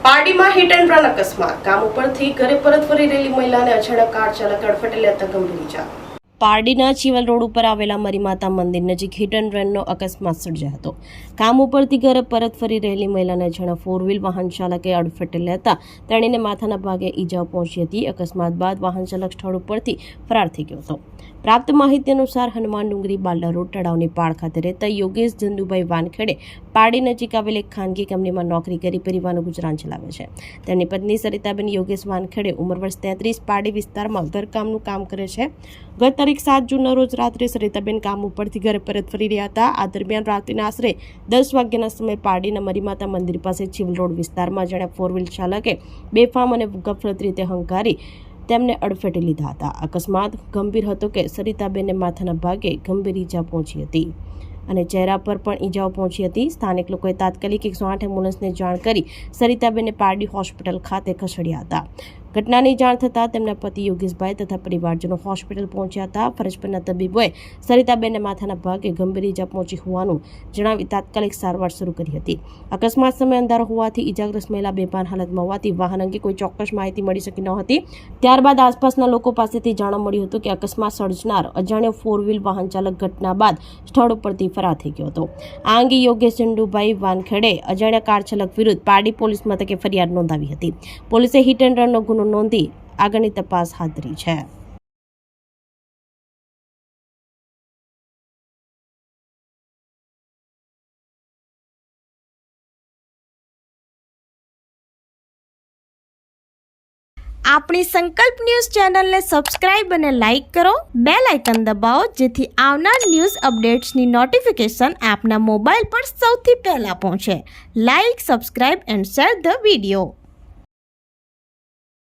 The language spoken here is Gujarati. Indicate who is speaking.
Speaker 1: પારડીમાં હિટ એન્ડ રન અકસ્માત. કામ ઉપરથી ઘરે પરત ફરી રહેલી મહિલાને અચાનક કાર ચાલકે અડફેટે લેતા ગંભીર ઈજા. પારડીના ચીવલ રોડ ઉપર આવેલા મરીમાતા મંદિર નજીક હિટ એન્ડ રનનો અકસ્માત સર્જાયો હતો. કામ ઉપરથી ઘરે પરત ફરી રહેલી મહિલાને અચાનક ફોર વ્હીલ વાહન ચાલકે અડફેટે લેતા તેણીને માથાના ભાગે ઈજાઓ પહોંચી હતી. અકસ્માત બાદ વાહન ચાલક સ્થળ ઉપરથી ફરાર થઈ ગયો હતો. પ્રાપ્ત માહિતી અનુસાર હનુમાન ડુંગરી બાલડા રોડ તળાવની પાળ ખાતે રહેતા યોગેશ જંદુભાઈ વાનખેડે પારડી નજીક આવેલ એક ખાનગી કંપનીમાં નોકરી કરી પરિવારનું ગુજરાન ચલાવે છે. તેમની પત્ની સરિતાબેન યોગેશ વાનખેડે ઉંમર વર્ષ 33 પારડી વિસ્તારમાં ઘરકામનું કામ કરે છે. ગત તારીખ 7 જૂનના રોજ રાત્રે સરિતાબેન કામ ઉપરથી ઘરે પરત ફરી રહ્યા હતા. આ દરમિયાન રાત્રિના આશરે 10 વાગ્યાના સમયે પારડીના મરીમાતા મંદિર પાસે ચીવલ રોડ વિસ્તારમાં જેણે ફોર વ્હીલ ચાલકે બેફામ અને ગફલત રીતે હંકારી તેમને અડફેટે લીધા હતા. અકસ્માત ગંભીર હતો કે સરિતાબેનને માથાના ભાગે ગંભીર ઈજા પહોંચી હતી અને ચહેરા પર પણ ઈજાઓ પહોંચી હતી. સ્થાનિક લોકોએ તાત્કાલિક 108 એમ્બ્યુલન્સને જાણ કરી સરિતાબેનને પારડી હોસ્પિટલ ખાતે ખસેડ્યા હતા. ઘટનાની જાણ થતાં તેમના પતિ યોગેશભાઈ તથા પરિવારજનો હોસ્પિટલ પહોંચ્યા હતા. ફરજ પરના તબીબોએ સરિતાબેનને માથાના ભાગે ગંભીર ઈજા પહોંચી હોવાનું જણાવી તાત્કાલિક સારવાર શરૂ કરી હતી. અકસ્માત સમય અંધારો હોવાથી ઈજાગ્રસ્ત મહિલા બેભાન હાલતમાં હોવાથી વાહન અંગે કોઈ ચોક્કસ માહિતી મળી શકી ન હતી. ત્યારબાદ આસપાસના લોકો પાસેથી જાણવા મળ્યું હતું કે અકસ્માત સર્જનાર અજાણ્યો ફોર વ્હીલ વાહન ચાલક ઘટના બાદ સ્થળ ઉપરથી ફરાર થઈ ગયો હતો. આ અંગે યોગેશ ચંદુભાઈ વાનખેડે અજાણ્યા કાર ચાલક વિરુદ્ધ પારડી પોલીસ મથકે ફરિયાદ નોંધાવી હતી. પોલીસે હિટ એન્ડ રનનો ગુનો નોંધી આગળની તપાસ હાથ ધરી છે.
Speaker 2: આપણી સંકલ્પ ન્યૂઝ ચેનલને સબસ્ક્રાઇબ અને લાઇક કરો. બેલ આઇકન દબાવો જેથી આવનાર ન્યૂઝ અપડેટ્સની નોટિફિકેશન આપના મોબાઈલ પર સૌથી પહેલા પહોંચે. Like, subscribe and share the video.